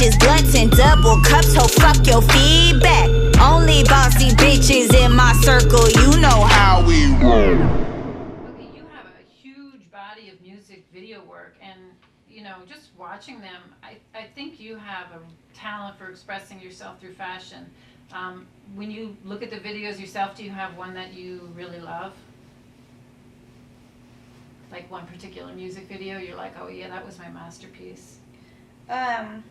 bitches, blunts and double cups, ho, fuck your feedback. Only bossy bitches in my circle, you know how we roll. Okay, you have a huge body of music video work, and you know, just watching them, I think you have a talent for expressing yourself through fashion. When you look at the videos yourself, do you have one that you really love? Like one particular music video, you're like, oh yeah, that was my masterpiece. I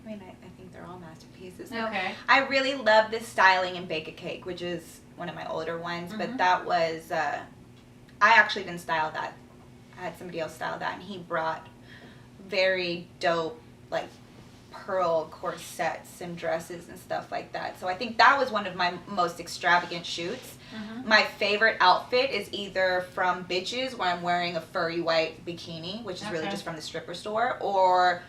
mean, I think they're all masterpieces. No, Okay. I really love this styling in Bake a Cake, which is one of my older ones, but that was, I actually didn't style that. I had somebody else style that, and he brought very dope, like, pearl corsets and dresses and stuff like that. So I think that was one of my most extravagant shoots. My favorite outfit is either from Bitches, where I'm wearing a furry white bikini, which is really just from the stripper store, or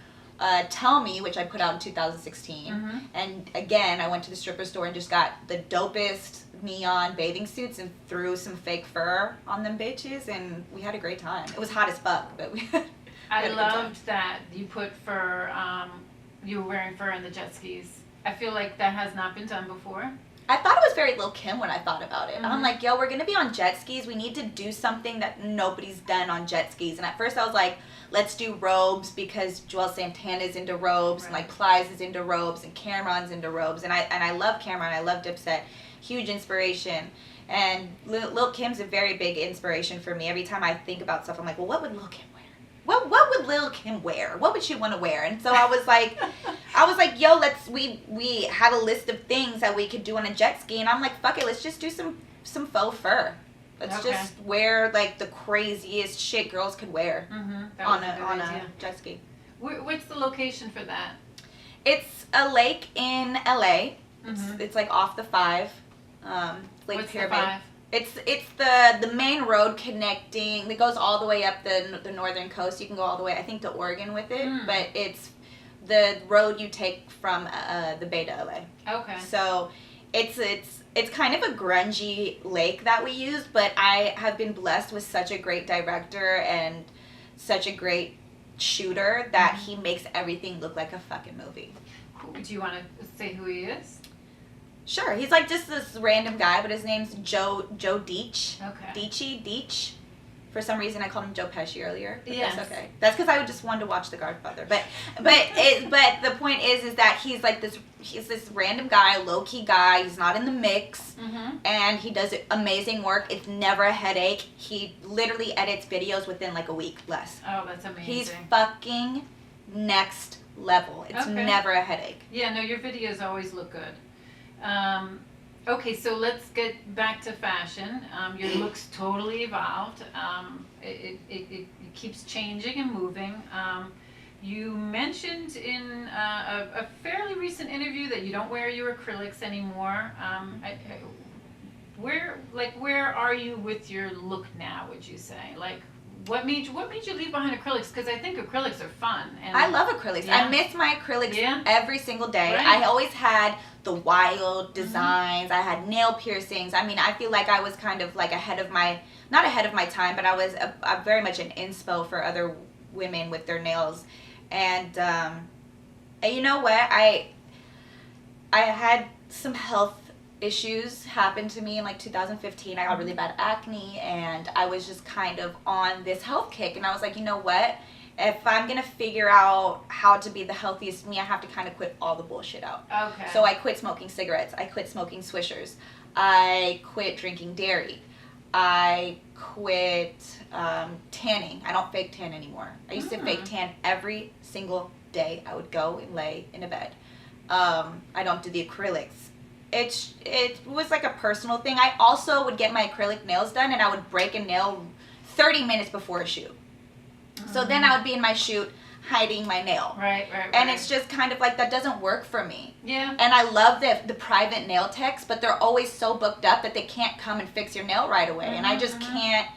Tell Me, which I put out in 2016. And again, I went to the stripper store and just got the dopest neon bathing suits and threw some fake fur on them bitches, and we had a great time. It was hot as fuck, but we had I loved that you put fur, you were wearing fur in the jet skis. I feel like that has not been done before. I thought it was very Lil Kim when I thought about it. I'm like, yo, we're going to be on jet skis. We need to do something that nobody's done on jet skis. And at first I was like, let's do robes, because Joel Santana's into robes, and like Plies is into robes, and Camron's into robes. And I love Camron. I love Dipset. Huge inspiration. And Lil Kim's a very big inspiration for me. Every time I think about stuff, I'm like, well, what would Lil Kim wear? What would Lil Kim wear? What would she want to wear? And so I was like, yo, we had a list of things that we could do on a jet ski, and I'm like, fuck it, let's just do some faux fur. Let's just wear like the craziest shit girls could wear on a jet ski. What's the location for that? It's a lake in LA. It's like off the 5, Lake What's Pyramid. The 5? It's the main road connecting. It goes all the way up the northern coast. You can go all the way, I think, to Oregon with it. But it's the road you take from the Bay to LA. Okay. So it's kind of a grungy lake that we use. But I have been blessed with such a great director and such a great shooter that he makes everything look like a fucking movie. Do you want to say who he is? Sure, he's like just this random guy, but his name's Joe Deitch. Okay. Deitch. For some reason, I called him Joe Pesci earlier. But Yes. That's okay. That's because I just wanted to watch The Godfather. But the point is that he's this random guy, low key guy. He's not in the mix, and he does amazing work. It's never a headache. He literally edits videos within like a week less. Oh, that's amazing. He's fucking next level. It's never a headache. Yeah, no, your videos always look good. Okay, so let's get back to fashion. Your look's totally evolved. It keeps changing and moving. You mentioned in a fairly recent interview that you don't wear your acrylics anymore. Where are you with your look now, would you say? Like, what made you leave behind acrylics? Because I think acrylics are fun. And I love acrylics. I miss my acrylics every single day. Right. I always had the wild designs. I had nail piercings. I mean, I feel like I was kind of like not ahead of my time, but I was very much an inspo for other women with their nails. And you know what? I had some health issues happen to me in like 2015. I got really bad acne, and I was just kind of on this health kick, and I was like, you know what, if I'm gonna figure out how to be the healthiest me, I have to kind of quit all the bullshit out. Okay. So I quit smoking cigarettes, I quit smoking Swishers, I quit drinking dairy, I quit tanning. I don't fake tan anymore. I used to fake tan every single day. I would go and lay in a bed. I don't do the acrylics. It was like a personal thing. I also would get my acrylic nails done, and I would break a nail 30 minutes before a shoot. So then I would be in my shoot hiding my nail. Right. And it's just kind of like, that doesn't work for me. Yeah. And I love the private nail techs, but they're always so booked up that they can't come and fix your nail right away. And I just can't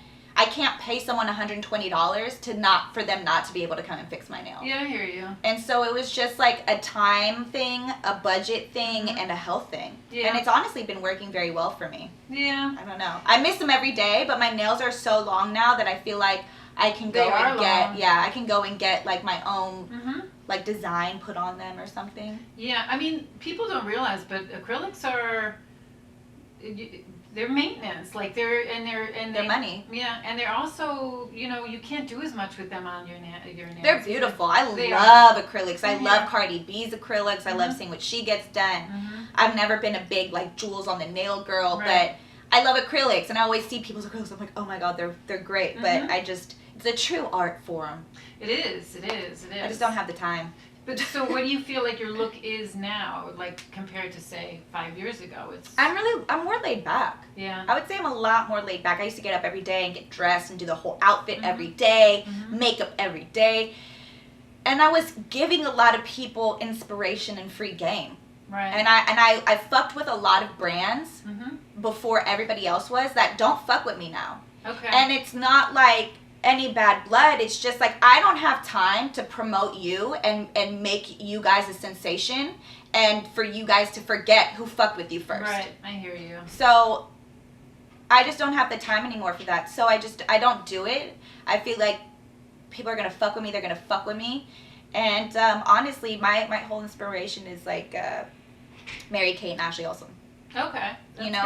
pay someone $120 for them not to be able to come and fix my nail. Yeah, I hear you. And so it was just like a time thing, a budget thing, and a health thing. Yeah. And it's honestly been working very well for me. Yeah. I don't know. I miss them every day, but my nails are so long now that I feel like I can go I can go and get like my own like design put on them or something. Yeah, I mean, people don't realize, but acrylics are, they're maintenance. Like they're money. Yeah, and they're also, you can't do as much with them on your nails. They're beautiful. I love acrylics. I love Cardi B's acrylics. I love seeing what she gets done. I've never been a big like jewels on the nail girl, but I love acrylics, and I always see people's acrylics. I'm like, oh my god, they're great. But it's a true art form. It is. I just don't have the time. But so what do you feel like your look is now, like compared to say 5 years ago? I'm more laid back. Yeah. I would say I'm a lot more laid back. I used to get up every day and get dressed and do the whole outfit every day, makeup every day. And I was giving a lot of people inspiration and free game. Right. And I fucked with a lot of brands before everybody else was that don't fuck with me now. Okay. And it's not like any bad blood. It's just like I don't have time to promote you and make you guys a sensation and for you guys to forget who fucked with you first. Right. I hear you. So I just don't have the time anymore for that. So I don't do it. I feel like people are gonna fuck with me. They're gonna fuck with me. And honestly, my whole inspiration is like Mary-Kate and Ashley Olsen. Okay.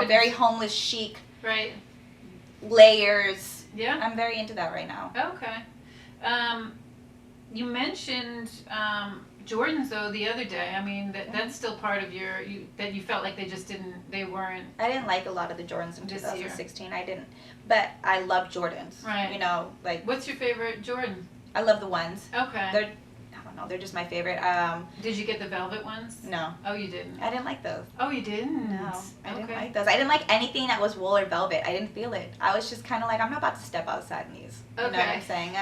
Very homeless chic. Right. Layers. Yeah. I'm very into that right now. Okay. You mentioned Jordans though the other day. I mean that's still part of that you felt like they weren't. I didn't like a lot of the Jordans in this 2016. Year. I didn't, but I love Jordans. Right. Like. What's your favorite Jordan? I love the ones. Okay. I don't know. They're just my favorite. Did you get the velvet ones? No. Oh, you didn't? I didn't like those. Oh, you didn't? No. I didn't like those. I didn't like anything that was wool or velvet. I didn't feel it. I was just kind of like, I'm not about to step outside in these. Okay. You know what I'm saying?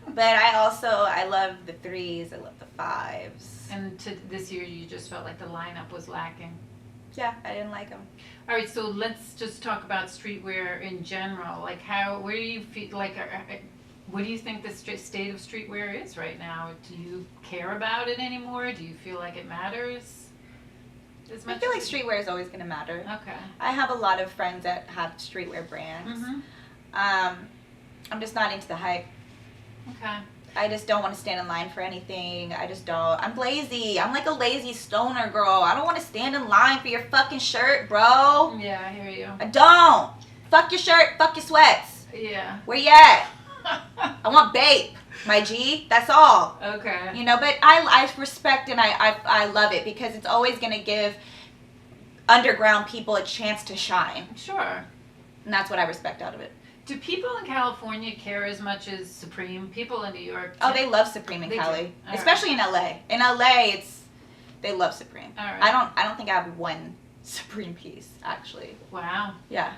But I love the 3s. I love the 5s. And this year you just felt like the lineup was lacking? Yeah, I didn't like them. All right, so let's just talk about streetwear in general. Like where do you feel like... What do you think the state of streetwear is right now? Do you care about it anymore? Do you feel like it matters as much? I feel like streetwear is always going to matter. Okay. I have a lot of friends that have streetwear brands. I'm just not into the hype. Okay. I just don't want to stand in line for anything. I just don't. I'm lazy. I'm like a lazy stoner girl. I don't want to stand in line for your fucking shirt, bro. Yeah, I hear you. I don't. Fuck your shirt. Fuck your sweats. Yeah. Where you at? I want babe, my G. That's all. Okay. But I respect and I love it because it's always going to give underground people a chance to shine. Sure. And that's what I respect out of it. Do people in California care as much as Supreme? People in New York? Oh, they love Supreme in Cali. Especially in LA. In LA, they love Supreme. All right. I don't think I have one Supreme piece, actually. Wow. Yeah.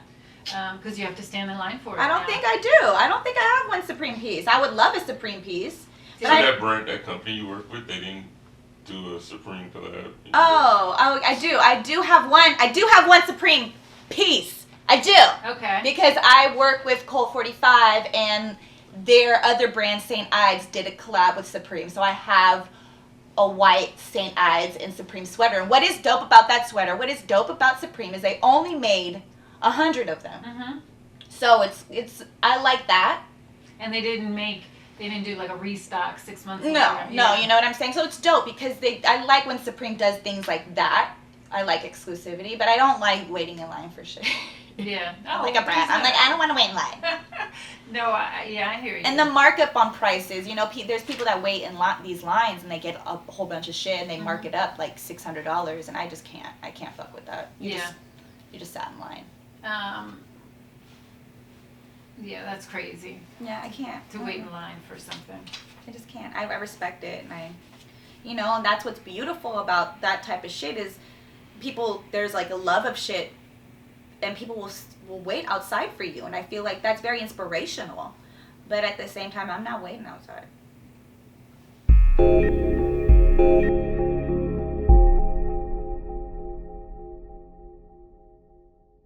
Because you have to stand in line for it. I don't think I do. I don't think I have one Supreme piece. I would love a Supreme piece. So that brand, that company you work with, they didn't do a Supreme collab? Oh, I do. I do have one. I do have one Supreme piece. I do. Okay. Because I work with Cole 45 and their other brand, St. Ives, did a collab with Supreme. So I have a white St. Ives and Supreme sweater. And what is dope about that sweater, what is dope about Supreme is they only made 100 of them. So it's I like that. And they didn't do like a restock 6 months later. No, you know what I'm saying? So it's dope because I like when Supreme does things like that. I like exclusivity, but I don't like waiting in line for shit. Yeah. I'm like a brat. I'm like, I don't want to wait in line. No, I hear you. And the markup on prices, there's people that wait in these lines and they get a whole bunch of shit and they mark it up like $600 and I just can't. I can't fuck with that. You just sat in line. Yeah, that's crazy. Yeah, I can't. To wait in line for something. I just can't. I respect it, and and that's what's beautiful about that type of shit is people, there's like a love of shit, and people will wait outside for you, and I feel like that's very inspirational. But at the same time, I'm not waiting outside.